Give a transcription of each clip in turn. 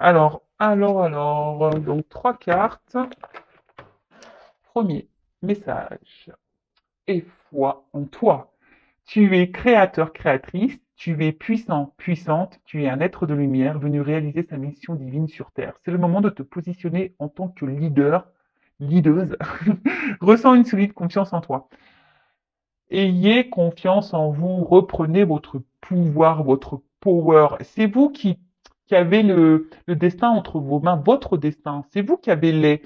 Donc, trois cartes. Premier message. Et foi en toi. Tu es créateur, créatrice. Tu es puissant, puissante. Tu es un être de lumière venu réaliser sa mission divine sur Terre. C'est le moment de te positionner en tant que leader, leaduse. Ressens une solide confiance en toi. Ayez confiance en vous. Reprenez votre pouvoir, votre power. C'est vous qui avez le destin entre vos mains, votre destin. C'est vous qui avez les,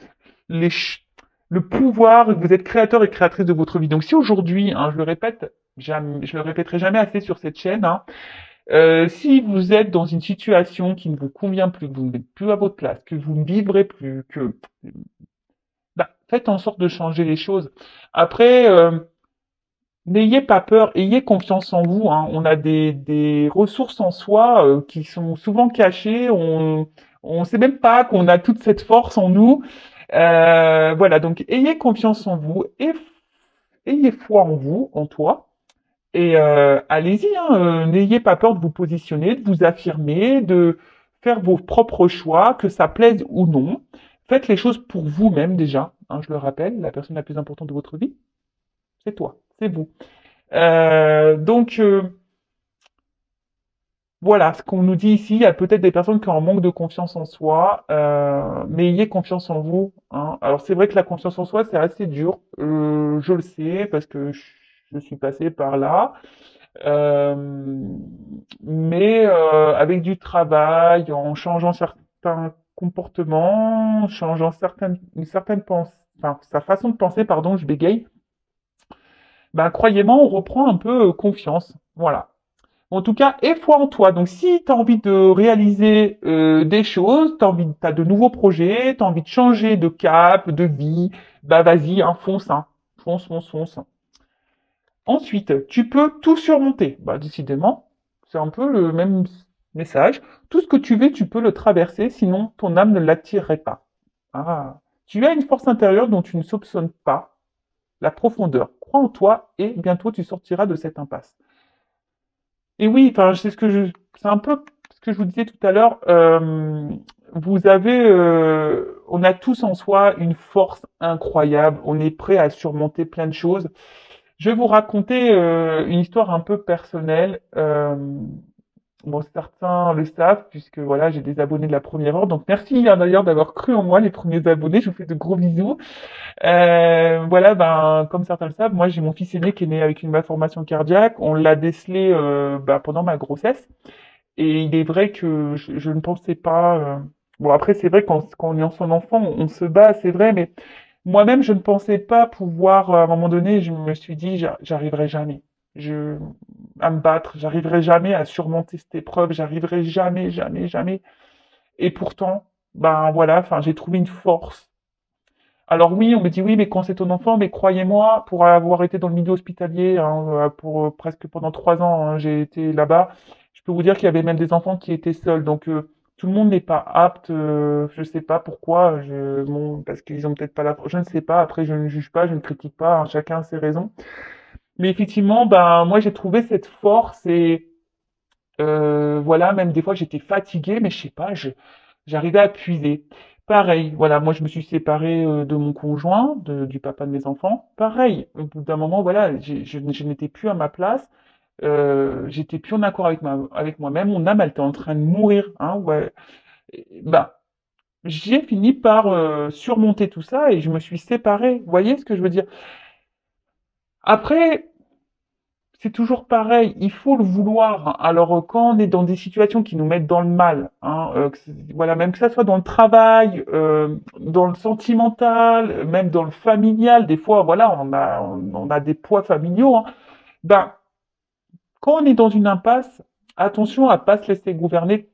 le pouvoir. Vous êtes créateur et créatrice de votre vie. Donc si aujourd'hui, hein, je le répète, jamais, je le répéterai jamais assez sur cette chaîne, hein, si vous êtes dans une situation qui ne vous convient plus, que vous n'êtes plus à votre place, que vous ne vivrez plus, que bah, faites en sorte de changer les choses. Après, n'ayez pas peur, ayez confiance en vous, hein. On a des ressources en soi qui sont souvent cachées. On sait même pas qu'on a toute cette force en nous. Voilà, donc ayez confiance en vous, et ayez foi en vous, en toi. Et allez-y, hein, n'ayez pas peur de vous positionner, de vous affirmer, de faire vos propres choix, que ça plaise ou non. Faites les choses pour vous-même déjà, hein, je le rappelle, la personne la plus importante de votre vie, c'est toi, c'est vous. Donc, voilà, ce qu'on nous dit ici, il y a peut-être des personnes qui ont un manque de confiance en soi, mais ayez confiance en vous, hein. Alors c'est vrai que la confiance en soi, c'est assez dur, je le sais, parce que je suis passé par là. Euh, mais avec du travail, en changeant certains comportements, en changeant une certaine enfin, sa façon de penser, pardon, je bégaye, ben, croyez-moi, on reprend un peu confiance. Voilà. En tout cas, aie foi en toi. Donc, si tu as envie de réaliser des choses, t'as de nouveaux projets, tu as envie de changer de cap, de vie, bah vas-y, hein, fonce, hein. Fonce, fonce, fonce. Ensuite, tu peux tout surmonter. Bah, décidément, c'est un peu le même message. Tout ce que tu veux, tu peux le traverser, sinon ton âme ne l'attirerait pas. Ah. Tu as une force intérieure dont tu ne soupçonnes pas la profondeur. Crois en toi et bientôt tu sortiras de cette impasse. Et oui, enfin, c'est un peu ce que je vous disais tout à l'heure. On a tous en soi une force incroyable. On est prêt à surmonter plein de choses. Je vais vous raconter une histoire un peu personnelle. Bon, certains le savent, puisque voilà, j'ai des abonnés de la première heure. Donc merci, hein, d'ailleurs d'avoir cru en moi, les premiers abonnés. Je vous fais de gros bisous. Voilà, ben comme certains le savent, moi j'ai mon fils aîné qui est né avec une malformation cardiaque. On l'a décelé pendant ma grossesse. Et il est vrai que je ne pensais pas. Bon, après, c'est vrai quand on est en son enfant, on se bat, c'est vrai, mais moi-même, je ne pensais pas pouvoir, à un moment donné, je me suis dit, j'arriverai jamais. Je, à me battre, j'arriverai jamais à surmonter cette épreuve, j'arriverai jamais, jamais, jamais. Et pourtant, ben voilà, enfin, j'ai trouvé une force. Alors oui, on me dit oui, mais quand c'est ton enfant, mais croyez-moi, pour avoir été dans le milieu hospitalier, hein, pour presque pendant 3 ans, hein, j'ai été là-bas. Je peux vous dire qu'il y avait même des enfants qui étaient seuls. Donc tout le monde n'est pas apte. Je sais pas pourquoi. Bon, parce qu'ils ont peut-être pas la. Je ne sais pas. Après, je ne juge pas, je ne critique pas, hein, chacun a ses raisons. Mais effectivement, ben moi j'ai trouvé cette force et voilà, même des fois j'étais fatiguée, mais je sais pas, j'arrivais à puiser. Pareil, voilà, moi je me suis séparée de mon conjoint, du papa de mes enfants. Pareil, au bout d'un moment, voilà, je n'étais plus à ma place, j'étais plus en accord avec moi-même, mon âme, elle était en train de mourir, hein, ouais. Ben, j'ai fini par surmonter tout ça et je me suis séparée. Vous voyez ce que je veux dire? Après, c'est toujours pareil, il faut le vouloir. Alors, quand on est dans des situations qui nous mettent dans le mal, hein, voilà, même que ça soit dans le travail, dans le sentimental, même dans le familial, des fois, voilà, on a des poids familiaux, hein. Ben, quand on est dans une impasse, attention à pas se laisser gouverner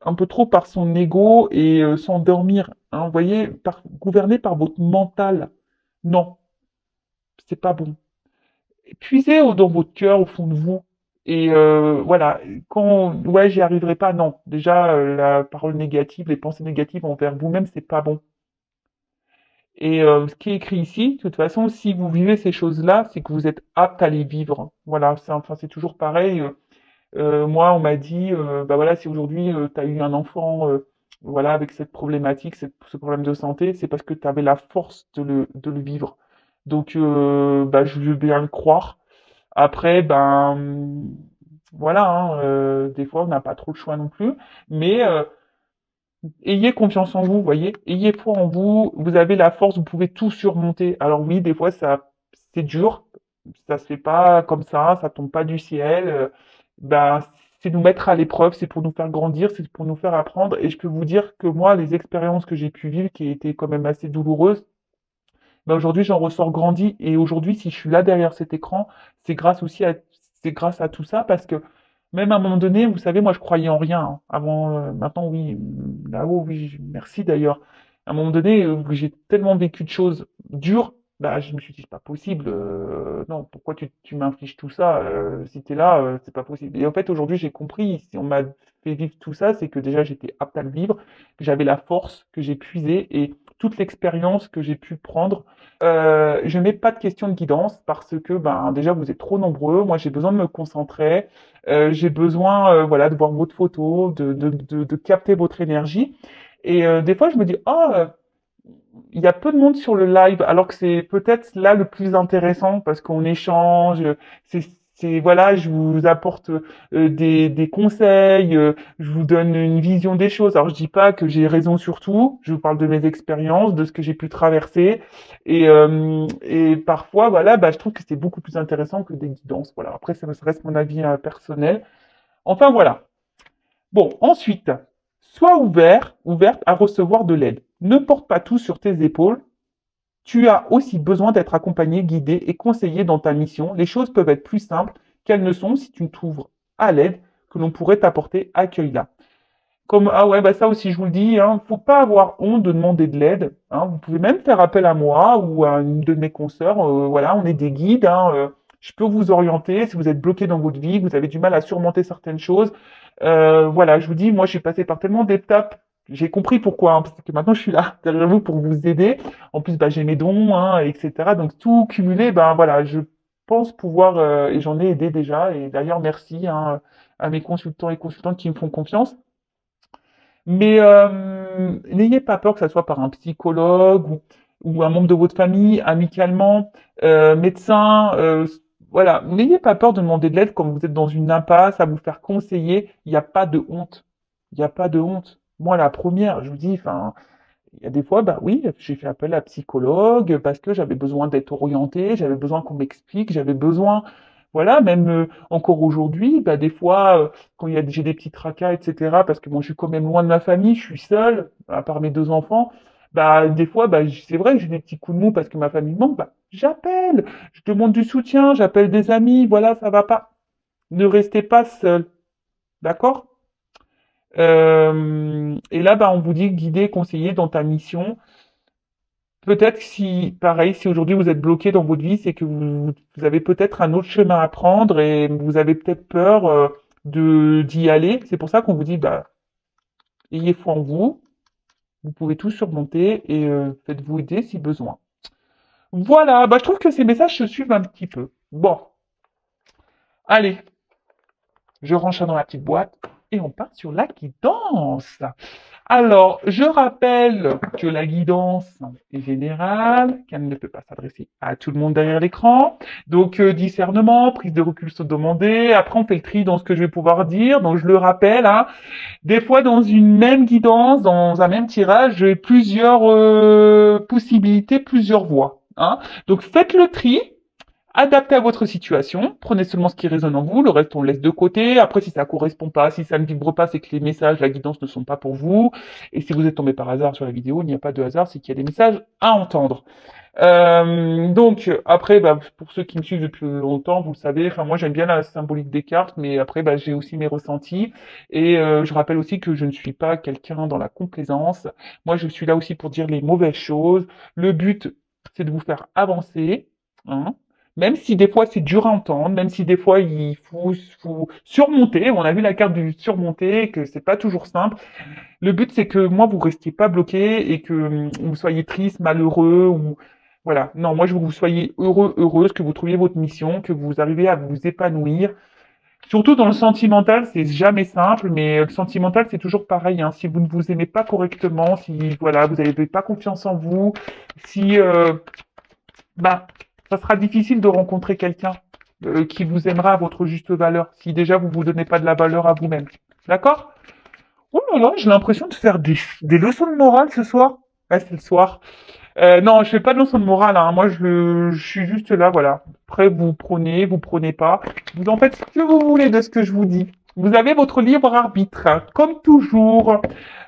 un peu trop par son ego et s'endormir, hein, vous voyez, gouverné par votre mental. Non, c'est pas bon. Puisez dans votre cœur, au fond de vous. Et voilà, quand ouais, j'y arriverai pas, non. Déjà, la parole négative, les pensées négatives envers vous-même, c'est pas bon. Et ce qui est écrit ici, de toute façon, si vous vivez ces choses-là, c'est que vous êtes apte à les vivre. Voilà, enfin, c'est toujours pareil. Moi, on m'a dit, bah voilà, si aujourd'hui tu as eu un enfant voilà, avec cette problématique, ce problème de santé, c'est parce que tu avais la force de le vivre. Donc, bah, je veux bien le croire. Après, ben, voilà, hein, des fois, on n'a pas trop le choix non plus. Mais ayez confiance en vous, voyez. Ayez foi en vous. Vous avez la force, vous pouvez tout surmonter. Alors oui, des fois, c'est dur. Ça se fait pas comme ça tombe pas du ciel. Ben, c'est nous mettre à l'épreuve, c'est pour nous faire grandir, c'est pour nous faire apprendre. Et je peux vous dire que moi, les expériences que j'ai pu vivre, qui étaient quand même assez douloureuses, ben aujourd'hui, j'en ressors grandi. Et aujourd'hui, si je suis là derrière cet écran, c'est grâce aussi à, c'est grâce à tout ça, parce que même à un moment donné, vous savez, moi, je croyais en rien, hein. Avant, maintenant, oui, là-haut, oui, merci d'ailleurs. À un moment donné, j'ai tellement vécu de choses dures, bah, je me suis dit, c'est pas possible. Non, pourquoi tu m'infliges tout ça? Si t'es là, c'est pas possible. Et en fait, aujourd'hui, j'ai compris, si on m'a fait vivre tout ça, c'est que déjà, j'étais apte à le vivre, que j'avais la force, que j'ai puisé, et toute l'expérience que j'ai pu prendre. Je mets pas de questions de guidance parce que ben déjà vous êtes trop nombreux. Moi j'ai besoin de me concentrer. J'ai besoin voilà de voir votre photo, de capter votre énergie. Et des fois je me dis il y a peu de monde sur le live, alors que c'est peut-être là le plus intéressant parce qu'on échange. C'est, voilà, je vous apporte des conseils, je vous donne une vision des choses. Alors je dis pas que j'ai raison sur tout, je vous parle de mes expériences, de ce que j'ai pu traverser, et parfois voilà, bah, je trouve que c'est beaucoup plus intéressant que des guidances. Voilà. Après ça reste mon avis personnel. Enfin voilà. Bon, ensuite, sois ouverte à recevoir de l'aide. Ne porte pas tout sur tes épaules. Tu as aussi besoin d'être accompagné, guidé et conseillé dans ta mission. Les choses peuvent être plus simples qu'elles ne sont si tu t'ouvres à l'aide que l'on pourrait t'apporter. Accueille-la. Comme, ah ouais, bah ça aussi, je vous le dis, hein, faut pas avoir honte de demander de l'aide. Hein. Vous pouvez même faire appel à moi ou à une de mes consoeurs. Voilà, on est des guides. Hein, je peux vous orienter si vous êtes bloqué dans votre vie, que vous avez du mal à surmonter certaines choses. Voilà, je vous dis, moi, je suis passé par tellement d'étapes. J'ai compris pourquoi, hein, parce que maintenant, je suis là derrière vous pour vous aider. En plus, bah, j'ai mes dons, hein, etc. Donc, tout cumulé, ben voilà, je pense pouvoir, et j'en ai aidé déjà. Et d'ailleurs, merci hein, à mes consultants et consultantes qui me font confiance. Mais n'ayez pas peur que ça soit par un psychologue ou un membre de votre famille, amicalement, médecin. Voilà, n'ayez pas peur de demander de l'aide quand vous êtes dans une impasse, à vous faire conseiller. Il n'y a pas de honte. Il n'y a pas de honte. Moi, la première, je vous dis, enfin, il y a des fois, bah oui, j'ai fait appel à un psychologue parce que j'avais besoin d'être orienté, j'avais besoin qu'on m'explique, j'avais besoin, voilà, même encore aujourd'hui, bah des fois, quand j'ai des petits tracas, etc., parce que moi je suis quand même loin de ma famille, je suis seul, à part mes deux enfants, bah des fois, bah c'est vrai que j'ai des petits coups de mou parce que ma famille me manque, bah j'appelle, je demande du soutien, j'appelle des amis, voilà, ça va pas. Ne restez pas seul, d'accord? Et là, bah, on vous dit guider, conseiller dans ta mission. Peut-être si, pareil, si aujourd'hui vous êtes bloqué dans votre vie, c'est que vous avez peut-être un autre chemin à prendre et vous avez peut-être peur d'y aller. C'est pour ça qu'on vous dit, bah, ayez foi en vous, vous pouvez tout surmonter et faites-vous aider si besoin. Voilà, bah, je trouve que ces messages se suivent un petit peu. Bon, allez, je range ça dans la petite boîte et on part sur la guidance. Alors, je rappelle que la guidance est générale, qu'elle ne peut pas s'adresser à tout le monde derrière l'écran. Donc, discernement, prise de recul sont demandées. Après, on fait le tri dans ce que je vais pouvoir dire. Donc, je le rappelle, hein, des fois, dans une même guidance, dans un même tirage, j'ai plusieurs possibilités, plusieurs voies. Hein. Donc, faites le tri. Adaptez à votre situation, prenez seulement ce qui résonne en vous, le reste on le laisse de côté. Après, si ça correspond pas, si ça ne vibre pas, c'est que les messages, la guidance ne sont pas pour vous. Et si vous êtes tombé par hasard sur la vidéo, il n'y a pas de hasard, c'est qu'il y a des messages à entendre. Donc après, bah, pour ceux qui me suivent depuis longtemps, vous le savez, enfin moi j'aime bien la symbolique des cartes, mais après bah, j'ai aussi mes ressentis et je rappelle aussi que je ne suis pas quelqu'un dans la complaisance. Moi je suis là aussi pour dire les mauvaises choses. Le but c'est de vous faire avancer, hein. Même si des fois c'est dur à entendre, même si des fois faut surmonter. On a vu la carte du surmonter, que c'est pas toujours simple. Le but, c'est que moi, vous restiez pas bloqué et que vous soyez triste, malheureux ou voilà. Non, moi, je veux que vous soyez heureux, heureuse, que vous trouviez votre mission, que vous arrivez à vous épanouir. Surtout dans le sentimental, c'est jamais simple, mais le sentimental, c'est toujours pareil, hein. Si vous ne vous aimez pas correctement, si voilà, vous n'avez pas confiance en vous, si bah, ça sera difficile de rencontrer quelqu'un qui vous aimera à votre juste valeur, si déjà vous vous donnez pas de la valeur à vous-même. D'accord? Oh là là, j'ai l'impression de faire des leçons de morale ce soir. Ouais, c'est le soir. Non, je fais pas de leçon de morale, hein. Moi, je suis juste là, voilà. Après, vous prenez pas. Vous en faites ce que vous voulez de ce que je vous dis. Vous avez votre libre arbitre, hein, comme toujours.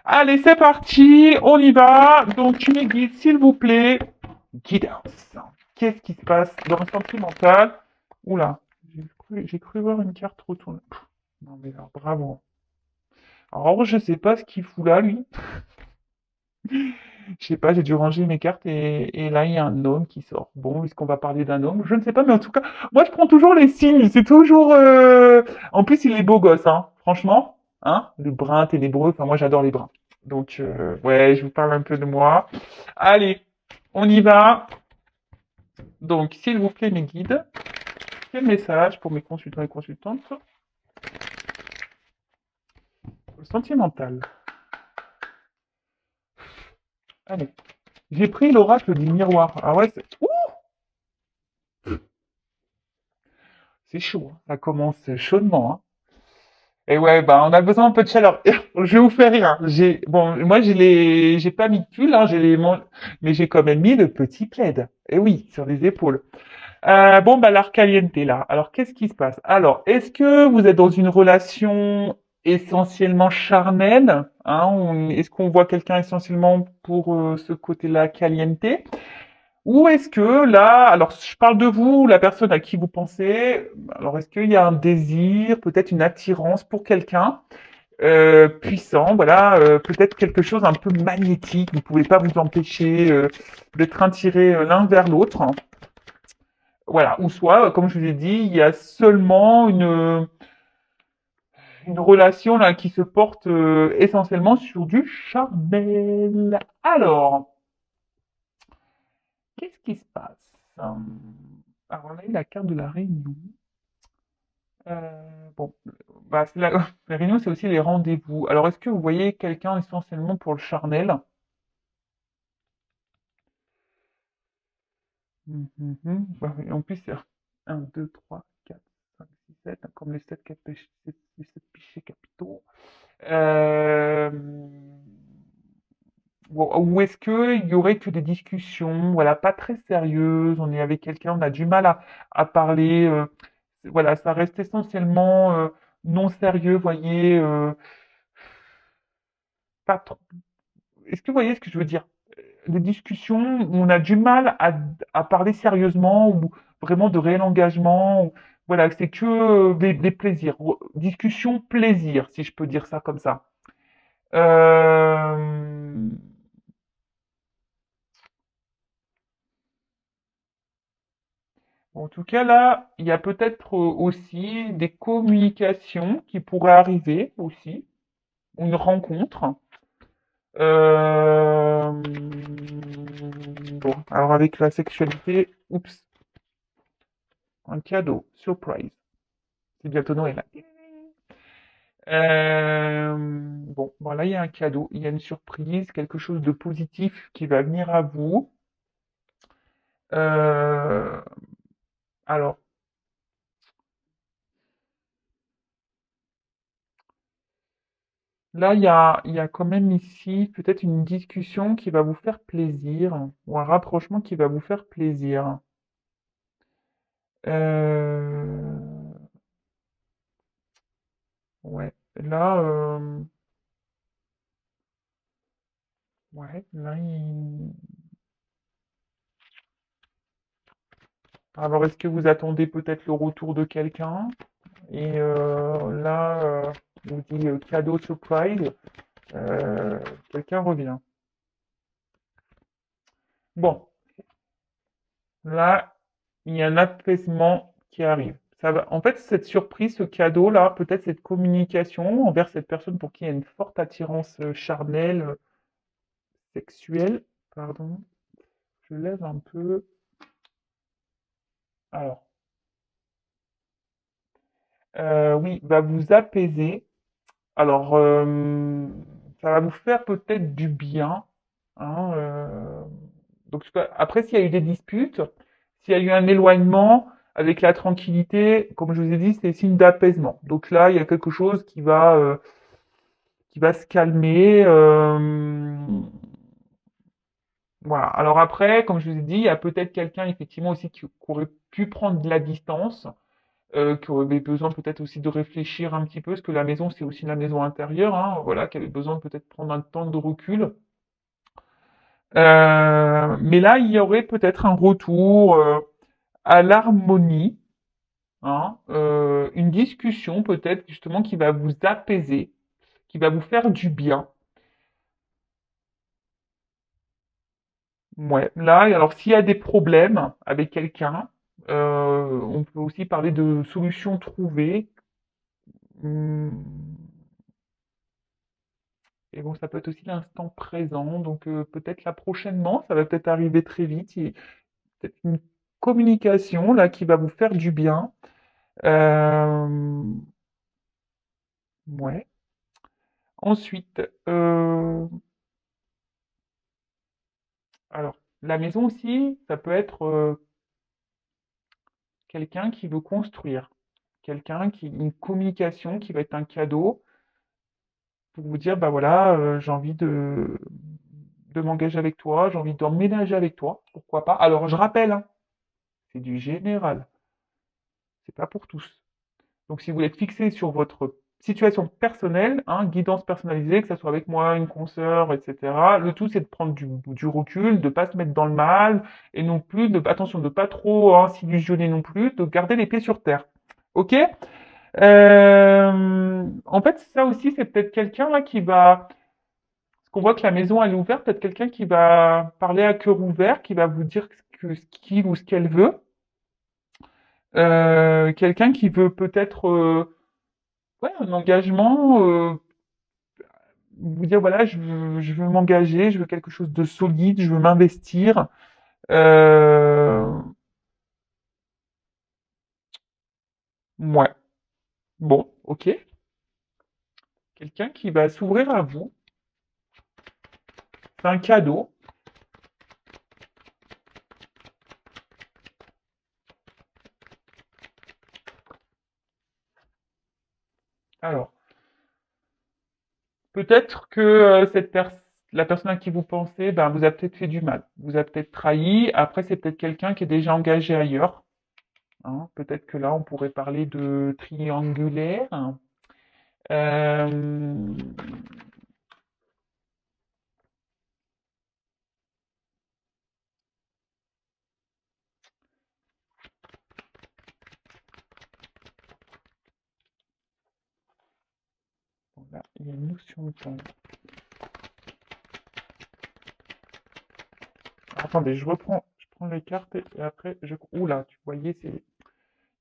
Allez, c'est parti, on y va. Donc, tu me guides, s'il vous plaît. Guidance. Qu'est-ce qui se passe dans le sentimental? Oula, j'ai cru voir une carte retournée. Non, mais alors, bravo. Alors, je sais pas ce qu'il fout là, lui. Je sais pas, j'ai dû ranger mes cartes et là, il y a un gnome qui sort. Bon, est-ce qu'on va parler d'un gnome? Je ne sais pas, mais en tout cas, moi, je prends toujours les signes. C'est toujours... En plus, il est beau gosse, hein. Franchement, hein. Le brun ténébreux. Enfin, moi, j'adore les bruns. Donc, ouais, je vous parle un peu de moi. Allez, on y va. Donc, s'il vous plaît, mes guides, quel message pour mes consultants et consultantes? Sentimental. Allez. J'ai pris l'oracle du miroir. Ah ouais, Ouh, c'est chaud, hein. Ça commence chaudement, hein. Et ouais, bah, on a besoin un peu de chaleur. Je vais vous faire rire, hein. Bon, moi, j'ai pas mis de pull, hein, mais j'ai quand même mis le petit plaid. Et oui, sur les épaules. Bon, bah, l'arcaliente là. Alors, qu'est-ce qui se passe? Alors, est-ce que vous êtes dans une relation essentiellement charnelle, hein, est-ce qu'on voit quelqu'un essentiellement pour ce côté-là caliente? Ou est-ce que là, alors je parle de vous, la personne à qui vous pensez, alors est-ce qu'il y a un désir, peut-être une attirance pour quelqu'un puissant, voilà, peut-être quelque chose un peu magnétique, vous ne pouvez pas vous empêcher d'être attirés l'un vers l'autre, hein. Voilà, ou soit, comme je vous ai dit, il y a seulement une relation là qui se porte essentiellement sur du charnel. Alors, qu'est-ce qui se passe? Alors, on a eu la carte de la réunion. Bon, bah, les réunions, c'est aussi les rendez-vous. Alors, est-ce que vous voyez quelqu'un essentiellement pour le charnel? Bah, et en plus, c'est 1, 2, 3, 4, 5, 6, 7, comme les 7 les 7 péchés capitaux. Euh, ou est-ce qu'il y aurait que des discussions, voilà, pas très sérieuses, on est avec quelqu'un, on a du mal à parler, voilà, ça reste essentiellement non sérieux, voyez, pas trop. Est-ce que vous voyez ce que je veux dire? Des discussions où on a du mal à parler sérieusement ou vraiment de réel engagement. Voilà, c'est que des plaisirs. Discussion plaisir, si je peux dire ça comme ça. Euh, En tout cas, là, il y a peut-être aussi des communications qui pourraient arriver aussi, une rencontre. Euh, Bon, alors avec la sexualité, oups, un cadeau, surprise. C'est bientôt Noël. Bon, voilà, il y a un cadeau, il y a une surprise, quelque chose de positif qui va venir à vous. Euh, alors, là, il y a quand même ici peut-être une discussion qui va vous faire plaisir, ou un rapprochement qui va vous faire plaisir. Euh, ouais, là, ouais, là, alors est-ce que vous attendez peut-être le retour de quelqu'un? Et là, on vous dit cadeau surprise, euh, quelqu'un revient. Bon, là, il y a un apaisement qui arrive. Ça va. En fait, cette surprise, ce cadeau-là, peut-être cette communication envers cette personne pour qui il y a une forte attirance charnelle, sexuelle, pardon, je lève un peu. Alors, Oui, va vous apaiser. Alors, ça va vous faire peut-être du bien, hein, donc après s'il y a eu des disputes, s'il y a eu un éloignement, avec la tranquillité, comme je vous ai dit, c'est signe d'apaisement. Donc là, il y a quelque chose qui va se calmer. Voilà. Alors après, comme je vous ai dit, il y a peut-être quelqu'un effectivement aussi qui aurait pu prendre de la distance, qui avait besoin peut-être aussi de réfléchir un petit peu, parce que la maison, c'est aussi la maison intérieure, hein, voilà, qui avait besoin de peut-être prendre un temps de recul. Mais là, il y aurait peut-être un retour à l'harmonie, hein, une discussion peut-être justement qui va vous apaiser, qui va vous faire du bien. Ouais. Là, alors s'il y a des problèmes avec quelqu'un, on peut aussi parler de solutions trouvées. Hum, Et bon, ça peut être aussi l'instant présent, donc peut-être là prochainement, ça va peut-être arriver très vite. Il y a peut-être une communication là qui va vous faire du bien. Euh, ouais. Ensuite, alors la maison aussi, ça peut être quelqu'un qui veut construire, quelqu'un qui une communication qui va être un cadeau pour vous dire bah voilà, j'ai envie de m'engager avec toi, j'ai envie d'emménager avec toi, pourquoi pas. Alors je rappelle, hein, c'est du général, c'est pas pour tous. Donc, si vous voulez être fixé sur votre situation personnelle, hein, guidance personnalisée, que ce soit avec moi, une consoeur, etc. Le tout, c'est de prendre du recul, de ne pas se mettre dans le mal, et non plus, attention, de ne pas trop hein, s'illusionner non plus, de garder les pieds sur terre. Ok? En fait, ça aussi, c'est peut-être quelqu'un là qui va, parce qu'on voit que la maison elle est ouverte, peut-être quelqu'un qui va parler à cœur ouvert, qui va vous dire ce qu'il ou ce qu'elle veut. Quelqu'un qui veut peut-être ouais, un engagement, vous dire voilà, je veux m'engager, je veux quelque chose de solide, je veux m'investir. Euh, ouais, bon, ok. Quelqu'un qui va s'ouvrir à vous, c'est un cadeau. Alors, peut-être que la personne à qui vous pensez, ben, vous a peut-être fait du mal, vous a peut-être trahi. Après, c'est peut-être quelqu'un qui est déjà engagé ailleurs. Hein. Peut-être que là, on pourrait parler de triangulaire. Euh, voilà, il y a une notion de temps. Attendez, je prends les cartes et après je. Oula, tu voyais, il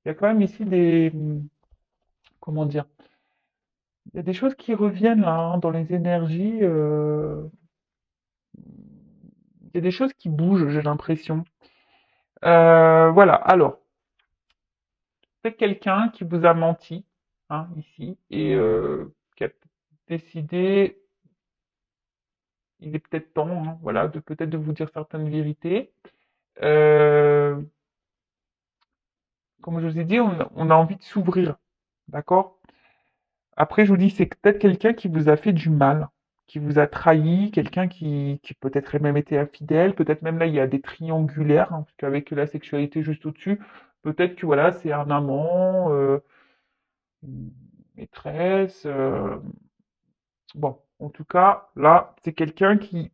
y a quand même ici comment dire, il y a des choses qui reviennent là hein, dans les énergies. Il y a des choses qui bougent, j'ai l'impression. Voilà. Alors, c'est quelqu'un qui vous a menti, hein, ici, et qui a décidé. Il est peut-être temps, hein, voilà, de peut-être de vous dire certaines vérités. Euh, Comme je vous ai dit, on a envie de s'ouvrir, d'accord? Après, je vous dis, c'est peut-être quelqu'un qui vous a fait du mal, qui vous a trahi, quelqu'un qui peut-être a même été infidèle, peut-être même là, il y a des triangulaires, hein, parce qu'avec la sexualité juste au-dessus, peut-être que voilà, c'est un amant, une maîtresse. Bon, en tout cas, là, c'est quelqu'un qui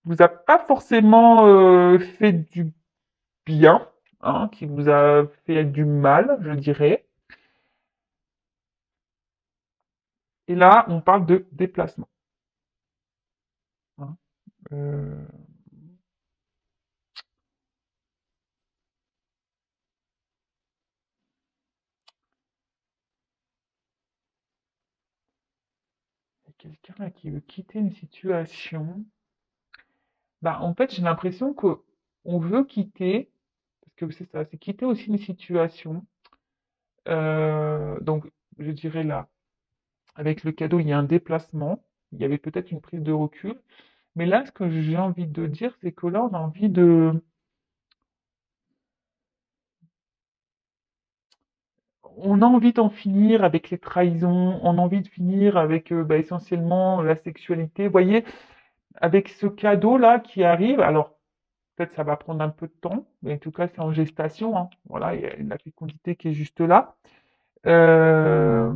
vous a pas forcément fait du bien, hein, qui vous a fait du mal, je dirais. Et là, on parle de déplacement. Hein. Euh, Il y a quelqu'un là qui veut quitter une situation. Bah, en fait, j'ai l'impression que on veut quitter, parce que c'est ça, c'est quitter aussi une situation. Donc, je dirais là, avec le cadeau, il y a un déplacement, il y avait peut-être une prise de recul. Mais là, ce que j'ai envie de dire, c'est que là, on a envie d'en finir avec les trahisons, on a envie de finir avec bah, essentiellement la sexualité. Vous voyez, avec ce cadeau-là qui arrive, alors peut-être ça va prendre un peu de temps, mais en tout cas, c'est en gestation, hein. Voilà, il y a la fécondité qui est juste là. Euh,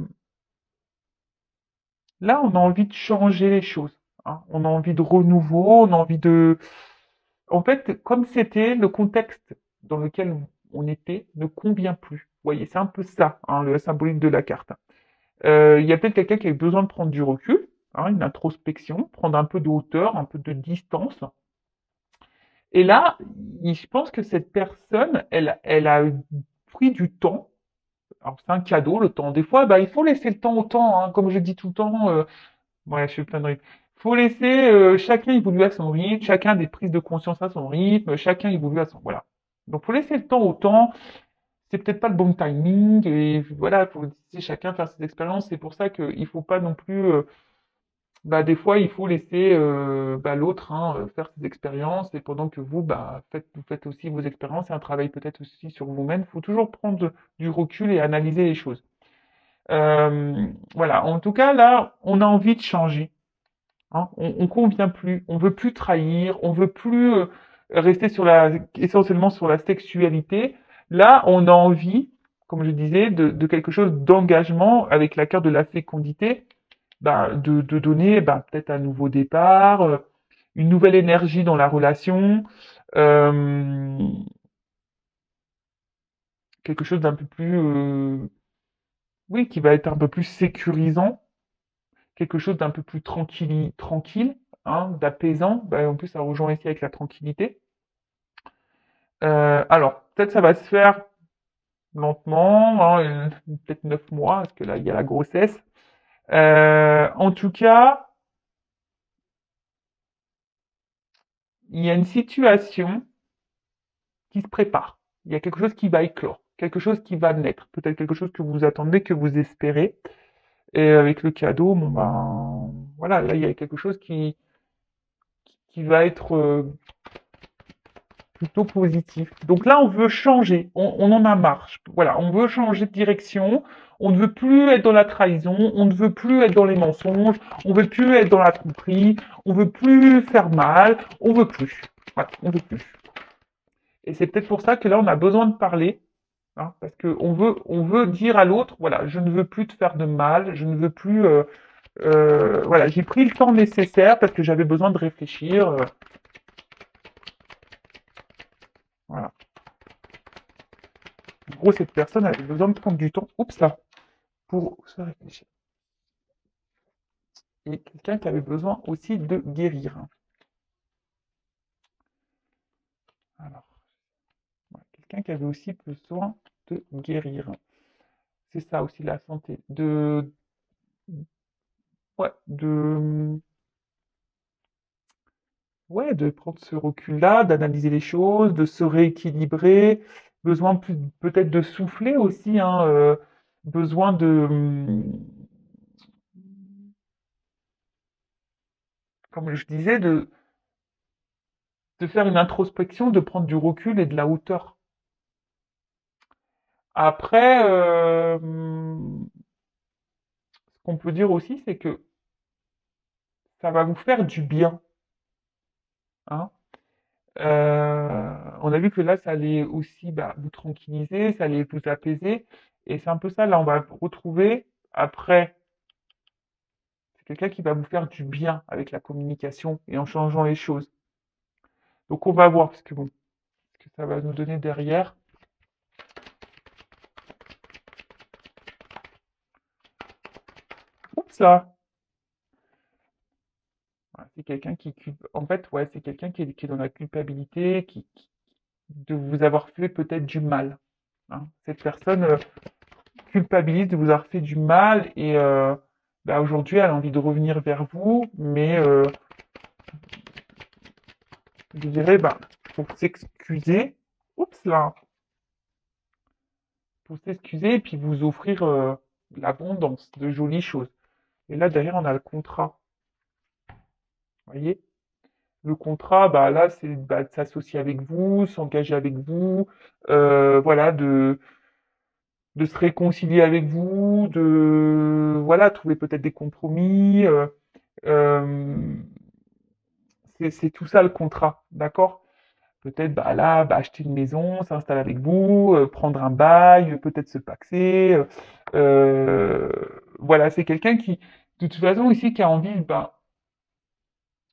Là, on a envie de changer les choses, hein. On a envie de renouveau, on a envie de... En fait, comme c'était, le contexte dans lequel on était ne convient plus. Vous voyez, c'est un peu ça, hein, le symbolique de la carte. Il y a peut-être quelqu'un qui a eu besoin de prendre du recul, hein, une introspection, prendre un peu de hauteur, un peu de distance. Et là, je pense que cette personne, elle a pris du temps. Alors, c'est un cadeau, le temps. Des fois, bah, il faut laisser le temps au temps, hein, comme je dis tout le temps. Ouais, je suis plein de rythme. Faut laisser chacun évoluer à son rythme, chacun a des prises de conscience à son rythme, chacun évolue à son... Voilà. Donc, faut laisser le temps au temps. C'est peut-être pas le bon timing, et voilà, faut laisser chacun faire ses expériences. C'est pour ça qu'il faut pas non plus... bah, des fois, il faut laisser bah, l'autre, hein, faire ses expériences, et pendant que vous, bah, vous faites aussi vos expériences, et un travail peut-être aussi sur vous-même. Il faut toujours prendre du recul et analyser les choses. Voilà, en tout cas, là, on a envie de changer, hein. On convient plus, on veut plus trahir, on veut plus rester essentiellement sur la sexualité. Là, on a envie, comme je disais, de quelque chose d'engagement avec la carte de la fécondité, bah, de donner bah, peut-être un nouveau départ, une nouvelle énergie dans la relation, euh, quelque chose d'un peu plus, oui, qui va être un peu plus sécurisant, quelque chose d'un peu plus tranquille, hein, d'apaisant. Bah, en plus, ça rejoint ici avec la tranquillité. Alors, peut-être ça va se faire lentement, hein, peut-être 9 mois, parce que là, il y a la grossesse. En tout cas, il y a une situation qui se prépare. Il y a quelque chose qui va éclore, quelque chose qui va naître, peut-être quelque chose que vous attendez, que vous espérez. Et avec le cadeau, bon ben, voilà, là, il y a quelque chose qui va être plutôt positif. Donc là, on veut changer, on en a marre. Voilà, on veut changer de direction. On ne veut plus être dans la trahison, on ne veut plus être dans les mensonges, on ne veut plus être dans la tromperie, on ne veut plus faire mal, on veut plus. Voilà, on veut plus. Et c'est peut-être pour ça que là, on a besoin de parler, hein, parce que on veut dire à l'autre, voilà, je ne veux plus te faire de mal, je ne veux plus, voilà, j'ai pris le temps nécessaire parce que j'avais besoin de réfléchir, voilà. En gros, cette personne avait besoin de prendre du temps, oups là, pour se réfléchir. Et quelqu'un qui avait besoin aussi de guérir. Alors, voilà, quelqu'un qui avait aussi besoin de guérir. C'est ça aussi la santé, ouais, ouais, de prendre ce recul-là, d'analyser les choses, de se rééquilibrer, besoin peut-être de souffler aussi, hein, besoin comme je disais, de faire une introspection, de prendre du recul et de la hauteur. Après, ce qu'on peut dire aussi, c'est que ça va vous faire du bien, hein. On a vu que là, ça allait aussi bah, vous tranquilliser, ça allait vous apaiser. Et c'est un peu ça, là, on va retrouver après. C'est quelqu'un qui va vous faire du bien avec la communication et en changeant les choses. Donc on va voir parce que bon, ce que ça va nous donner derrière. Oups là. Voilà, c'est quelqu'un en fait, ouais, c'est quelqu'un qui est dans la culpabilité, de vous avoir fait peut-être du mal, hein. Cette personne culpabilise de vous avoir fait du mal et bah, aujourd'hui, elle a envie de revenir vers vous, mais je dirais, bah, pour s'excuser. Oups là. pour s'excuser et puis vous offrir l'abondance de jolies choses. Et là, derrière, on a le contrat. Vous voyez? Le contrat, bah là, c'est bah, de s'associer avec vous, s'engager avec vous, voilà, de se réconcilier avec vous, de voilà, trouver peut-être des compromis. Euh, c'est tout ça le contrat, d'accord? Peut-être bah là, bah, acheter une maison, s'installer avec vous, prendre un bail, peut-être se paxer. Euh, voilà, c'est quelqu'un qui, de toute façon, ici, qui a envie, bah,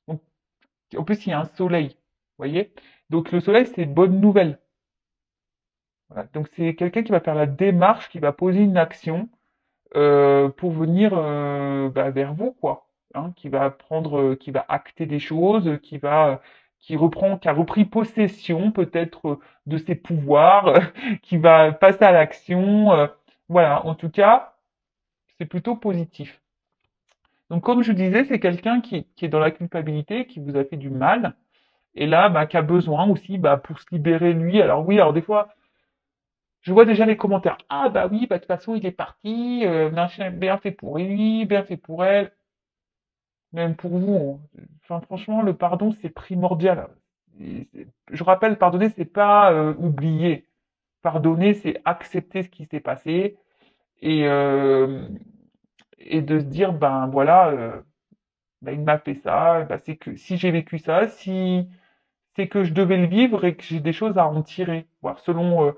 en en plus, il y a un soleil, vous voyez? Donc le soleil, c'est bonne nouvelle. Voilà. Donc c'est quelqu'un qui va faire la démarche, qui va poser une action pour venir bah, vers vous, quoi. Hein, qui va prendre, qui va acter des choses, qui a repris possession peut-être de ses pouvoirs, qui va passer à l'action. Voilà. En tout cas, c'est plutôt positif. Donc comme je disais, c'est quelqu'un qui est dans la culpabilité, qui vous a fait du mal, et là, bah, qui a besoin aussi, bah, pour se libérer lui. Alors oui, alors des fois. Je vois déjà les commentaires. Ah bah oui, bah de toute façon, il est parti, machin, bien fait pour lui, bien fait pour elle, même pour vous. Hein. Enfin, franchement, le pardon, c'est primordial. Je rappelle, pardonner, c'est pas oublier. Pardonner, c'est accepter ce qui s'est passé et, euh, et de se dire, ben voilà, ben, il m'a fait ça, ben, c'est que si j'ai vécu ça, si c'est que je devais le vivre et que j'ai des choses à en tirer. Voilà, selon,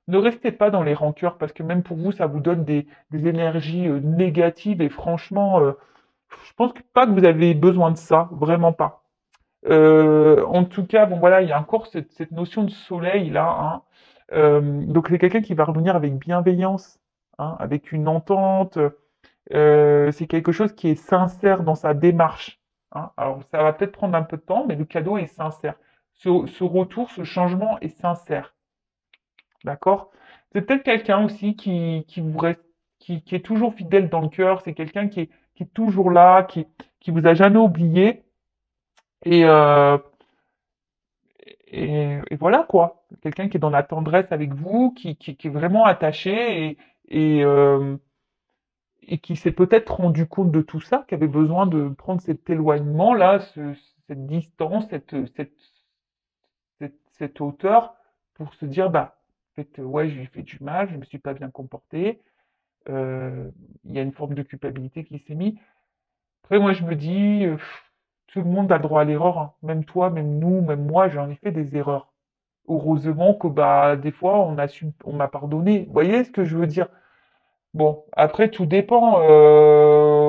ne restez pas dans les rancœurs parce que même pour vous, ça vous donne des énergies négatives et franchement, je pense pas que vous avez besoin de ça, vraiment pas. En tout cas, bon voilà, il y a encore cette notion de soleil là. Hein. Donc c'est quelqu'un qui va revenir avec bienveillance, hein, avec une entente. C'est quelque chose qui est sincère dans sa démarche. Hein. Alors, ça va peut-être prendre un peu de temps, mais le cadeau est sincère. Ce retour, ce changement est sincère. D'accord? C'est peut-être quelqu'un aussi qui vous reste, qui est toujours fidèle dans le cœur. C'est quelqu'un qui est toujours là, qui vous a jamais oublié. Et, euh, et voilà quoi. Quelqu'un qui est dans la tendresse avec vous, qui est vraiment attaché et qui s'est peut-être rendu compte de tout ça, qui avait besoin de prendre cet éloignement-là, cette distance, cette hauteur, pour se dire, bah, en fait, ouais, je lui ai fait du mal, je me suis pas bien comporté, il y a une forme de culpabilité qui s'est mise. Après, moi, je me dis, tout le monde a le droit à l'erreur, hein. Même toi, même nous, même moi, j'en ai fait des erreurs. Heureusement que, bah, des fois, on m'a pardonné. Vous voyez ce que je veux dire? Bon, après, tout dépend.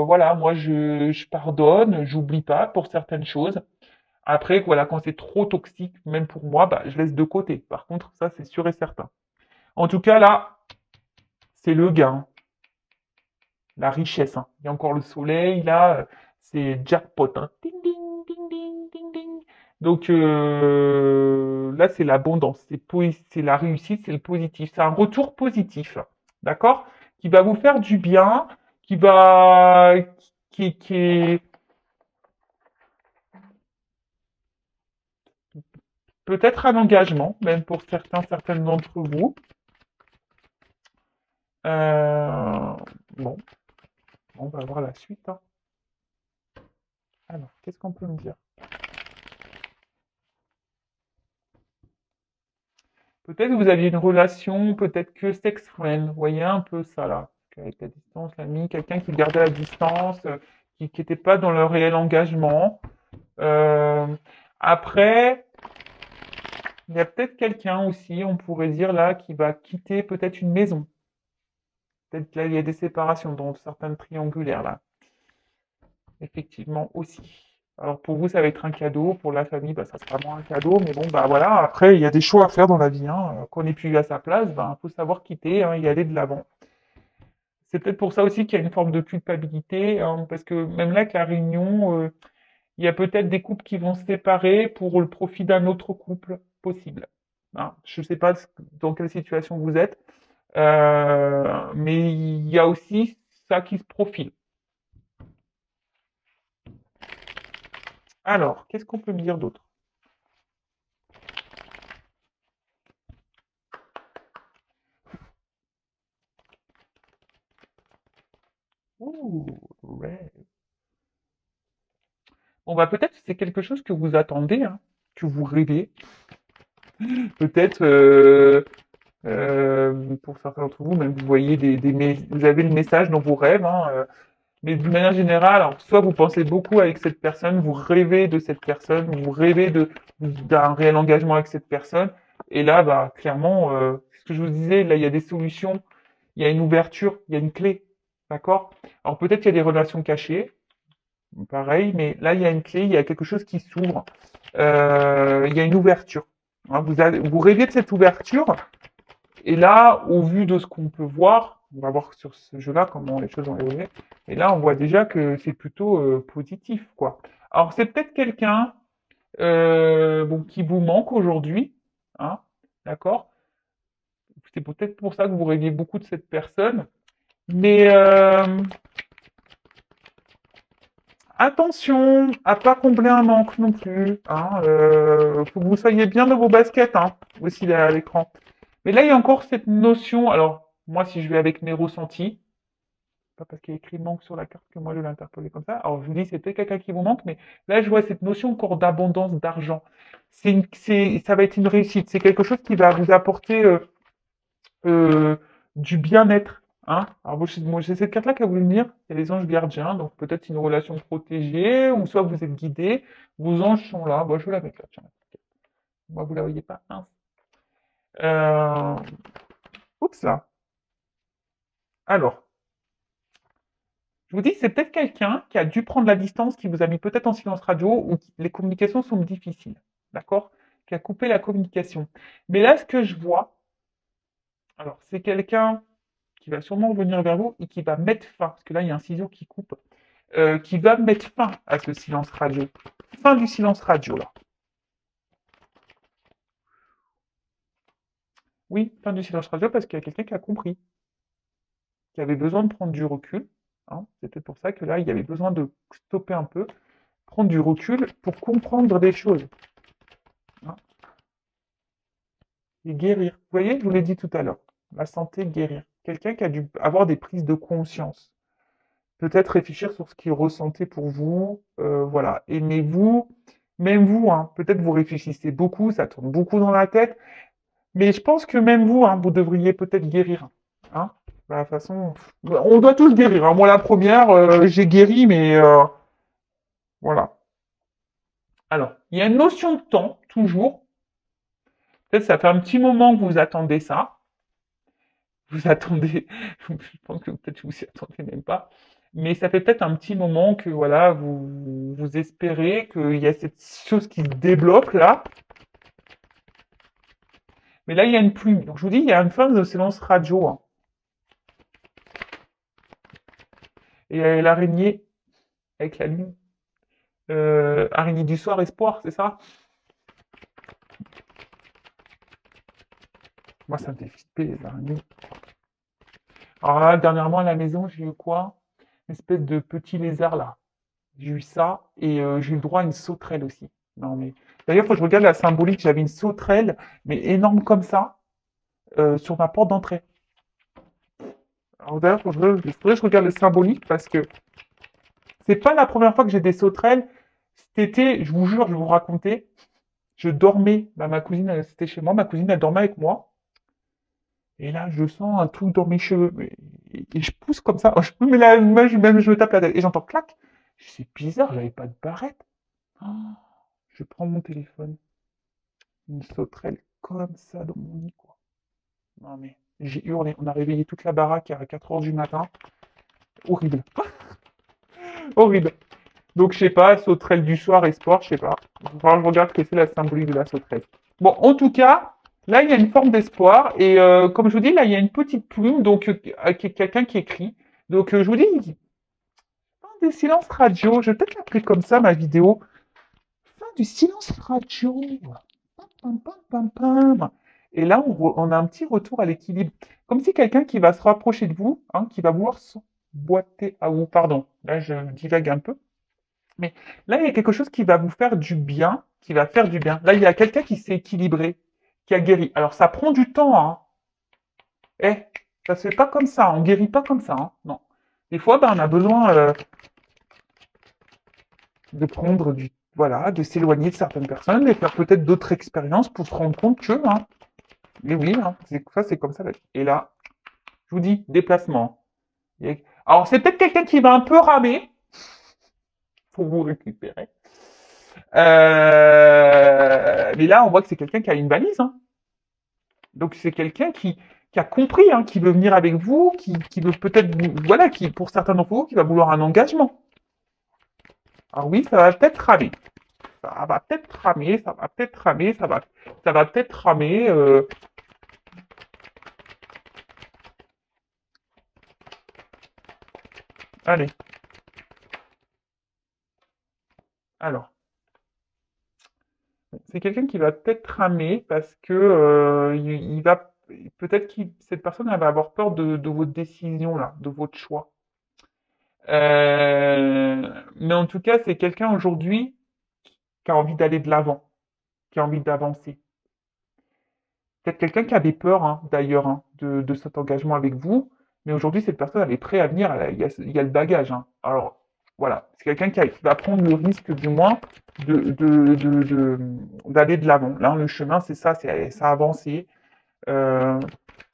Voilà, moi, je pardonne, j'oublie pas pour certaines choses. Après, voilà, quand c'est trop toxique, même pour moi, bah, je laisse de côté. Par contre, ça, c'est sûr et certain. En tout cas, là, c'est le gain, la richesse. Hein. Il y a encore le soleil, là, c'est jackpot. Hein. Ding, ding, ding, ding, ding, ding. Donc, là, c'est l'abondance, c'est la réussite, c'est le positif. C'est un retour positif, d'accord? Qui va vous faire du bien, qui va, qui est peut-être un engagement, même pour certains, certaines d'entre vous. Euh, bon, on va voir la suite. Hein. Alors, qu'est-ce qu'on peut me dire? Peut-être que vous aviez une relation, peut-être que sex friend, vous voyez un peu ça là, avec la distance, l'ami, quelqu'un qui gardait la distance, qui n'était pas dans le réel engagement. Euh, après, il y a peut-être quelqu'un aussi, on pourrait dire là, qui va quitter peut-être une maison. Peut-être là, il y a des séparations dans certaines triangulaires là. Effectivement aussi. Alors pour vous, ça va être un cadeau, pour la famille, bah, ça sera moins un cadeau, mais bon, bah voilà, après, il y a des choix à faire dans la vie, hein. Qu'on n'est plus à sa place, bah, faut savoir quitter, hein, y aller de l'avant. C'est peut-être pour ça aussi qu'il y a une forme de culpabilité, hein, parce que même là, avec la réunion, il y a peut-être des couples qui vont se séparer pour le profit d'un autre couple possible. Hein. Je ne sais pas dans quelle situation vous êtes, mais il y a aussi ça qui se profile. Alors, qu'est-ce qu'on peut me dire d'autre? On va peut-être, c'est quelque chose que vous attendez, hein, que vous rêvez. Peut-être, pour certains d'entre vous, même vous voyez vous avez le message dans vos rêves, hein, mais d'une manière générale, alors, soit vous pensez beaucoup avec cette personne, vous rêvez de cette personne, vous rêvez d'un réel engagement avec cette personne, et là, bah, clairement, ce que je vous disais, là, il y a des solutions, il y a une ouverture, il y a une clé, d'accord? Alors peut-être qu'il y a des relations cachées, pareil, mais là, il y a une clé, il y a quelque chose qui s'ouvre, il y a une ouverture. Hein, vous rêvez de cette ouverture, et là, au vu de ce qu'on peut voir, on va voir sur ce jeu-là comment les choses ont évolué. Et là, on voit déjà que c'est plutôt positif, quoi. Alors, c'est peut-être quelqu'un bon, qui vous manque aujourd'hui, hein, d'accord? C'est peut-être pour ça que vous rêviez beaucoup de cette personne. Mais attention à pas combler un manque non plus. Hein, faut que vous soyez bien dans vos baskets, hein, aussi derrière l'écran. Mais là, il y a encore cette notion. Alors, moi, si je vais avec mes ressentis, pas parce qu'il y a écrit manque sur la carte que moi je l'ai interpolé comme ça. Alors, je vous dis, c'est peut-être quelqu'un qui vous manque, mais là, je vois cette notion encore d'abondance d'argent. Ça va être une réussite. C'est quelque chose qui va vous apporter euh, du bien-être. Hein. Alors, moi, j'ai cette carte-là qui a voulu me dire, il y a les anges gardiens, donc peut-être une relation protégée, ou soit vous êtes guidé, vos anges sont là. Bon, je vais la mettre là, tiens. Moi, vous la voyez pas. Hein. Euh... Oups là. Alors, je vous dis, c'est peut-être quelqu'un qui a dû prendre la distance, qui vous a mis peut-être en silence radio, ou les communications sont difficiles. D'accord? Qui a coupé la communication. Mais là, ce que je vois, alors, c'est quelqu'un qui va sûrement revenir vers vous et qui va mettre fin, parce que là, il y a un ciseau qui coupe, qui va mettre fin à ce silence radio. Fin du silence radio, là. Oui, fin du silence radio, parce qu'il y a quelqu'un qui a compris, qui avait besoin de prendre du recul. Hein. C'était pour ça que là, il y avait besoin de stopper un peu, prendre du recul pour comprendre des choses. Hein, et guérir. Vous voyez, je vous l'ai dit tout à l'heure. La santé, guérir. Quelqu'un qui a dû avoir des prises de conscience. Peut-être réfléchir sur ce qu'il ressentait pour vous. Voilà. Aimez-vous, même vous, hein, peut-être vous réfléchissez beaucoup, ça tourne beaucoup dans la tête. Mais je pense que même vous, hein, vous devriez peut-être guérir. Hein. De la façon, on doit tous guérir. Hein. Moi, la première, j'ai guéri, mais voilà. Alors, il y a une notion de temps, toujours. Peut-être ça fait un petit moment que vous attendez ça. Vous attendez, je pense que peut-être vous y attendez même pas. Mais ça fait peut-être un petit moment que voilà, vous espérez qu'il y a cette chose qui se débloque là. Mais là, il y a une plume. Donc je vous dis, il y a une phase de silence radio. Hein. Et l'araignée avec la lune. Araignée du soir, espoir, c'est ça? Moi, ça me fait flipper, les araignées. Alors là, dernièrement, à la maison, j'ai eu quoi? Une espèce de petit lézard là. J'ai eu ça et j'ai eu le droit à une sauterelle aussi. Non mais d'ailleurs, faut que je regarde la symbolique. J'avais une sauterelle, mais énorme comme ça, sur ma porte d'entrée. Alors d'ailleurs, faudrait que je regarde le symbolique parce que c'est pas la première fois que j'ai des sauterelles. Cet été, je vous jure, je vais vous raconter. Je dormais, bah, ma cousine, c'était chez moi. Ma cousine, elle dormait avec moi. Et là, je sens un truc dans mes cheveux. Et je pousse comme ça. Je me mets la main, même je me tape la tête. Et j'entends clac. C'est bizarre, j'avais pas de barrette. Oh, je prends mon téléphone. Une sauterelle comme ça dans mon lit, quoi. Non mais, j'ai hurlé. On a réveillé toute la baraque à 4 heures du matin. Horrible. Horrible. Donc, je sais pas, sauterelle du soir, espoir, je sais pas. Il va falloir que je regarde ce que c'est la symbolique de la sauterelle. Bon, en tout cas, là, il y a une forme d'espoir. Et comme je vous dis, là, il y a une petite plume, donc quelqu'un qui écrit. Donc, je vous dis, fin des silences radio. Je vais peut-être l'appeler comme ça, ma vidéo. Fin du silence radio. Pam, pam, pam, pam. Et là, on a un petit retour à l'équilibre. Comme si quelqu'un qui va se rapprocher de vous, hein, qui va vouloir s'emboîter à vous. Pardon, là, je divague un peu. Mais là, il y a quelque chose qui va vous faire du bien, qui va faire du bien. Là, il y a quelqu'un qui s'est équilibré, qui a guéri. Alors, ça prend du temps, hein. Eh, ça se fait pas comme ça. On guérit pas comme ça, hein. Non. Des fois, ben, on a besoin. de prendre du, voilà, de s'éloigner de certaines personnes et faire peut-être d'autres expériences pour se rendre compte que, hein, mais oui, hein, ça c'est comme ça. Et là, je vous dis, déplacement. Alors c'est peut-être quelqu'un qui va un peu ramer pour vous récupérer. Mais là, on voit que c'est quelqu'un qui a une valise, hein. Donc c'est quelqu'un qui a compris, hein, qui veut venir avec vous, qui veut peut-être, voilà, qui pour certains d'entre vous, qui va vouloir un engagement. Alors oui, ça va peut-être ramer. Ça va peut-être ramer, ça va peut-être ramer, ça va peut-être ramer. Allez, alors, c'est quelqu'un qui va peut-être ramer parce que il va peut-être que cette personne elle va avoir peur de votre décision là, de votre choix. Mais en tout cas, c'est quelqu'un aujourd'hui qui a envie d'aller de l'avant, qui a envie d'avancer. Peut-être quelqu'un qui avait peur, hein, d'ailleurs, hein, de cet engagement avec vous, mais aujourd'hui, cette personne, elle est prête à venir, il y a le bagage, hein. Alors, voilà, c'est quelqu'un qui va prendre le risque, du moins, d'aller de l'avant. Là, le chemin, c'est ça, c'est ça avancer. Euh,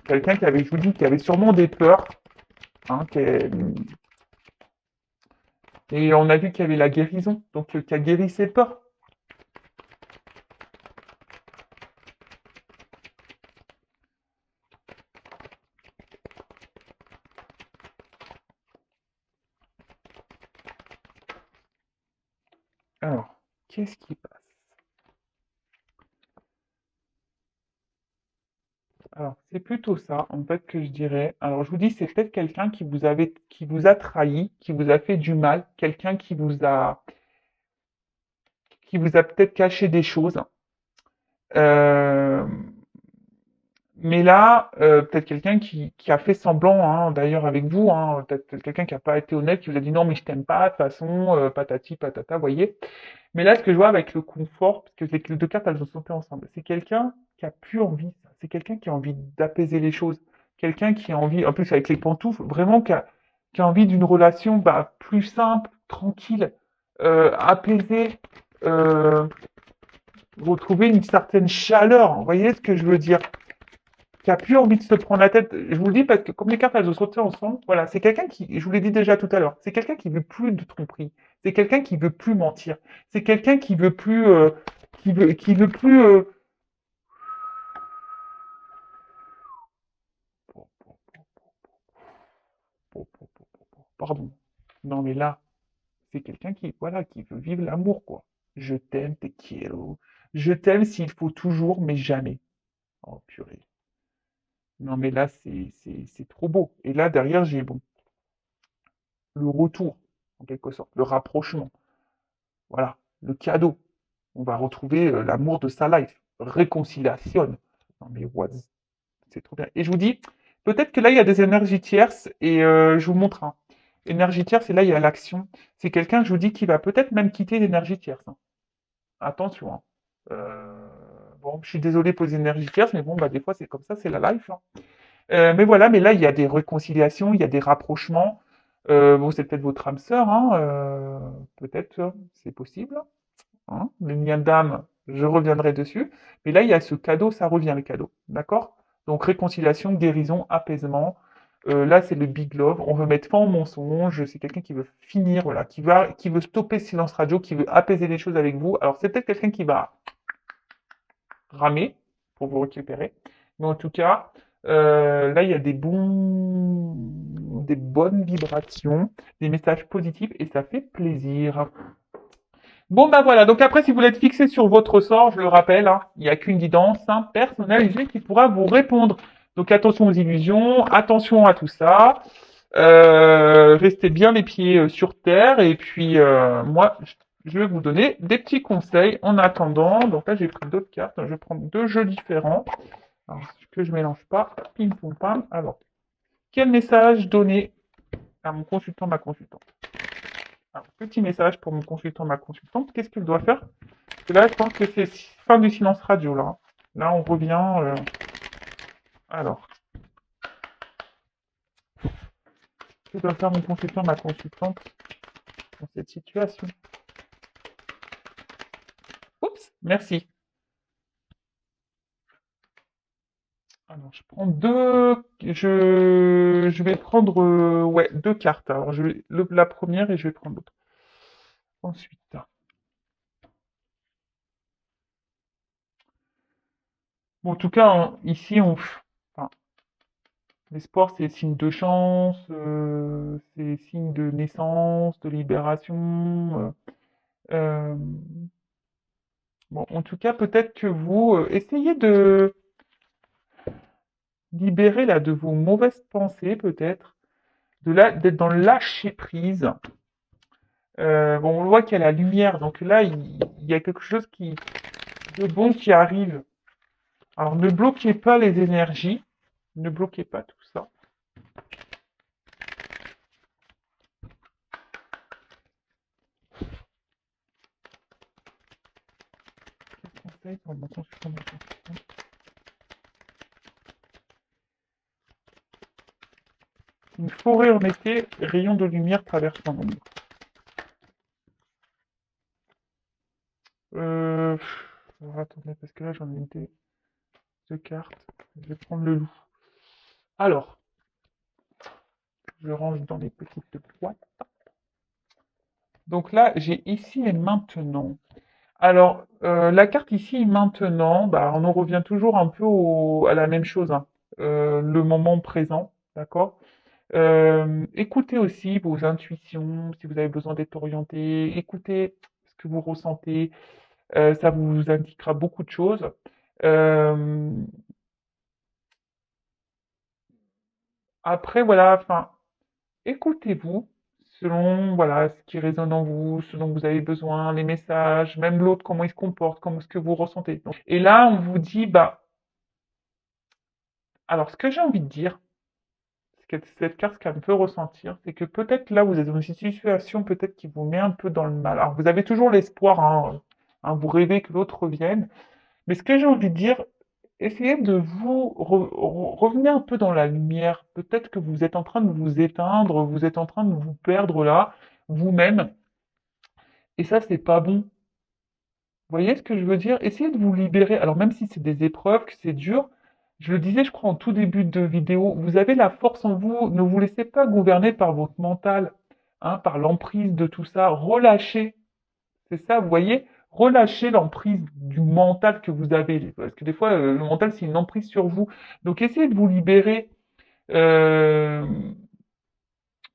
quelqu'un qui avait, je vous dis, qui avait sûrement des peurs, hein, et on a vu qu'il y avait la guérison, donc qui a guéri ses peurs. Alors, qu'est-ce qui passe? Alors, c'est plutôt ça, en fait, que je dirais. Alors, je vous dis, c'est peut-être quelqu'un qui vous a trahi, qui vous a fait du mal, quelqu'un qui vous a peut-être caché des choses. Euh, mais là, peut-être quelqu'un qui a fait semblant, hein, d'ailleurs, avec vous, hein, peut-être quelqu'un qui n'a pas été honnête, qui vous a dit non, mais je t'aime pas, de toute façon, patati, patata, vous voyez. Mais là, ce que je vois avec le confort, parce que les deux cartes, elles ont sauté ensemble, c'est quelqu'un qui a plus envie, c'est quelqu'un qui a envie d'apaiser les choses, quelqu'un qui a envie, en plus avec les pantoufles, vraiment qui a envie d'une relation bah, plus simple, tranquille, apaisée, euh, retrouver une certaine chaleur, vous voyez ce que je veux dire? Qui a plus envie de se prendre la tête. Je vous le dis parce que comme les cartes elles ont sauté ensemble, voilà, c'est quelqu'un qui, je vous l'ai dit déjà tout à l'heure, c'est quelqu'un qui veut plus de tromperie, c'est quelqu'un qui veut plus mentir, c'est quelqu'un qui veut plus, qui veut plus, pardon. Non mais là, c'est quelqu'un qui, voilà, qui veut vivre l'amour quoi. Je t'aime, te quiero. Je t'aime s'il faut toujours, mais jamais. Oh purée. Non mais là, c'est trop beau. Et là derrière, j'ai bon, le retour en quelque sorte, le rapprochement. Voilà, le cadeau. On va retrouver l'amour de sa life. Réconciliation. Non mais what? C'est trop bien. Et je vous dis, peut-être que là, il y a des énergies tierces et je vous montre un. Énergie tierce, et là, il y a l'action. C'est quelqu'un, je vous dis, qui va peut-être même quitter l'énergie tierce, hein. Attention, hein. Bon, je suis désolé pour les énergies tierces, mais bon, bah, des fois, c'est comme ça, c'est la life, hein. Mais voilà, mais là, il y a des réconciliations, il y a des rapprochements. Bon, c'est peut-être votre âme sœur, hein, peut-être, c'est possible, hein. Le lien d'âme, je reviendrai dessus. Mais là, il y a ce cadeau, ça revient le cadeau. D'accord? Donc réconciliation, guérison, apaisement. Là, c'est le big love. On veut mettre fin au mensonge. C'est quelqu'un qui veut finir, voilà, qui veut stopper le silence radio, qui veut apaiser les choses avec vous. Alors, c'est peut-être quelqu'un qui va ramer pour vous récupérer. Mais en tout cas, là, il y a des bonnes vibrations, des messages positifs et ça fait plaisir. Bon, bah voilà. Donc après, si vous êtes fixé sur votre sort, je le rappelle, hein, il n'y a qu'une guidance, hein, personnalisée qui pourra vous répondre. Donc attention aux illusions, attention à tout ça. Restez bien les pieds sur terre. Et puis, moi, je vais vous donner des petits conseils en attendant. Donc là, j'ai pris d'autres cartes. Je vais prendre deux jeux différents. Alors, que je mélange pas. Pim, pom, pam. Alors, quel message donner à mon consultant, ma consultante? Alors, petit message pour mon consultant, ma consultante. Qu'est-ce qu'il doit faire? Parce que là, je pense que c'est fin du silence radio, là. Là, on revient. Alors, que doit faire mon consultant, ma consultante dans cette situation? Oups, merci. Alors, je prends deux. Je vais prendre ouais, deux cartes. Alors, je vais la première et je vais prendre l'autre. Ensuite. Bon, en tout cas, ici, enfin, l'espoir, c'est signe de chance, c'est signe de naissance, de libération. Euh, bon, en tout cas, peut-être que vous essayez de libérer là de vos mauvaises pensées, peut-être, d'être dans le lâcher prise. Bon, on voit qu'il y a la lumière, donc là, il y a quelque chose de bon qui arrive. Alors, ne bloquez pas les énergies, ne bloquez pas tout ça. Conseil pour mon consultant, mon consultant. Une forêt en été, rayon de lumière traversant l'ombre. Alors, attendez, parce que là, j'en ai deux cartes. Je vais prendre le loup. Alors, je range dans les petites boîtes. Donc là, j'ai ici et maintenant. Alors, la carte ici et maintenant, bah, on en revient toujours un peu à la même chose, hein. Le moment présent, d'accord? Écoutez aussi vos intuitions, si vous avez besoin d'être orienté, écoutez ce que vous ressentez, ça vous indiquera beaucoup de choses. Euh, Après, voilà, enfin, écoutez-vous selon voilà ce qui résonne en vous, ce dont vous avez besoin, les messages, même l'autre, comment il se comporte, comment ce que vous ressentez. Et là, on vous dit, bah, alors ce que j'ai envie de dire, ce que cette carte, ce qu'elle me fait ressentir, c'est que peut-être là, vous êtes dans une situation peut-être qui vous met un peu dans le mal. Alors, vous avez toujours l'espoir, hein, vous rêvez que l'autre revienne, mais ce que j'ai envie de dire, essayez de vous revenir un peu dans la lumière. Peut-être que vous êtes en train de vous éteindre, vous êtes en train de vous perdre là, vous-même. Et ça, c'est pas bon. Vous voyez ce que je veux dire? Essayez de vous libérer. Alors même si c'est des épreuves, que c'est dur, je le disais, je crois, en tout début de vidéo, vous avez la force en vous. Ne vous laissez pas gouverner par votre mental, hein, par l'emprise de tout ça. Relâchez. C'est ça, vous voyez? Relâchez l'emprise du mental que vous avez. Parce que des fois, le mental, c'est une emprise sur vous. Donc essayez de vous libérer. Euh,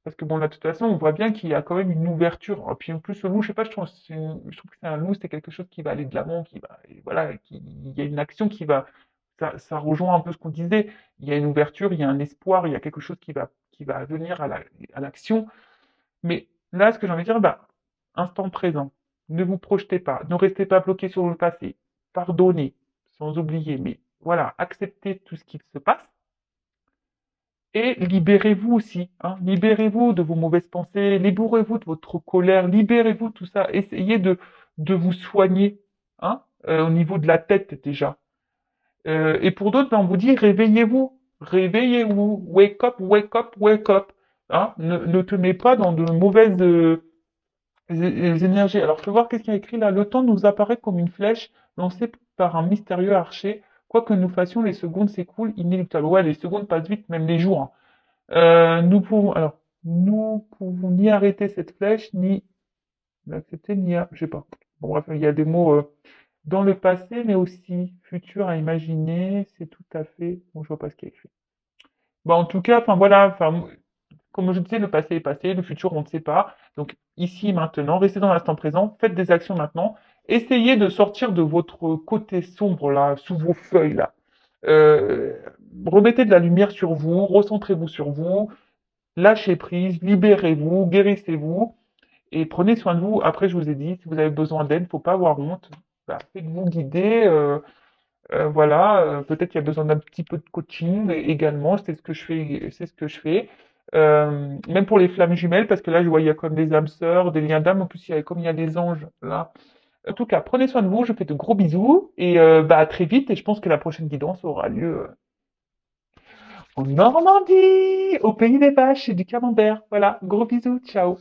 Parce que bon, là, de toute façon, on voit bien qu'il y a quand même une ouverture. Et puis en plus, le loup, je sais pas, je trouve que c'est un loup, c'est quelque chose qui va aller de l'avant, qui va, et voilà, il y a une action qui va, ça rejoint un peu ce qu'on disait. Il y a une ouverture, il y a un espoir, il y a quelque chose qui va venir à l'action. Mais là, ce que j'ai envie de dire, bah, instant présent. Ne vous projetez pas, ne restez pas bloqué sur le passé. Pardonnez, sans oublier, mais voilà, acceptez tout ce qui se passe. Et libérez-vous aussi, hein. Libérez-vous de vos mauvaises pensées, libérez-vous de votre colère, libérez-vous de tout ça. Essayez de vous soigner, hein, au niveau de la tête déjà. Et pour d'autres, ben, on vous dit réveillez-vous, réveillez-vous, wake up, wake up, wake up. Hein. Ne te mets pas dans de mauvaises énergies. Alors, je peux voir qu'est-ce qu'il y a écrit là. Le temps nous apparaît comme une flèche lancée par un mystérieux archer. Quoi que nous fassions, les secondes s'écoulent inéluctables. Ouais, les secondes passent vite, même les jours, hein. Nous pouvons ni arrêter cette flèche, ni l'accepter, je sais pas. Bon, bref, il y a des mots dans le passé, mais aussi futur à imaginer. C'est tout à fait. Bon, je vois pas ce qu'il y a écrit. Bon, en tout cas, enfin voilà, enfin, comme je disais, le passé est passé, le futur, on ne sait pas. Donc, ici, maintenant, restez dans l'instant présent, faites des actions maintenant. Essayez de sortir de votre côté sombre, là, sous vos feuilles, là. Euh, Remettez de la lumière sur vous, recentrez-vous sur vous, lâchez prise, libérez-vous, guérissez-vous et prenez soin de vous. Après, je vous ai dit, si vous avez besoin d'aide, faut pas avoir honte. Bah, faites-vous guider. Voilà, peut-être qu'il y a besoin d'un petit peu de coaching également. C'est ce que je fais. C'est ce que je fais. Même pour les flammes jumelles, parce que là, je vois, il y a comme des âmes sœurs, des liens d'âme. En plus, comme il y a des anges là. En tout cas, prenez soin de vous. Je fais de gros bisous et bah, à très vite. Et je pense que la prochaine guidance aura lieu en Normandie, au pays des vaches et du camembert. Voilà, gros bisous, ciao.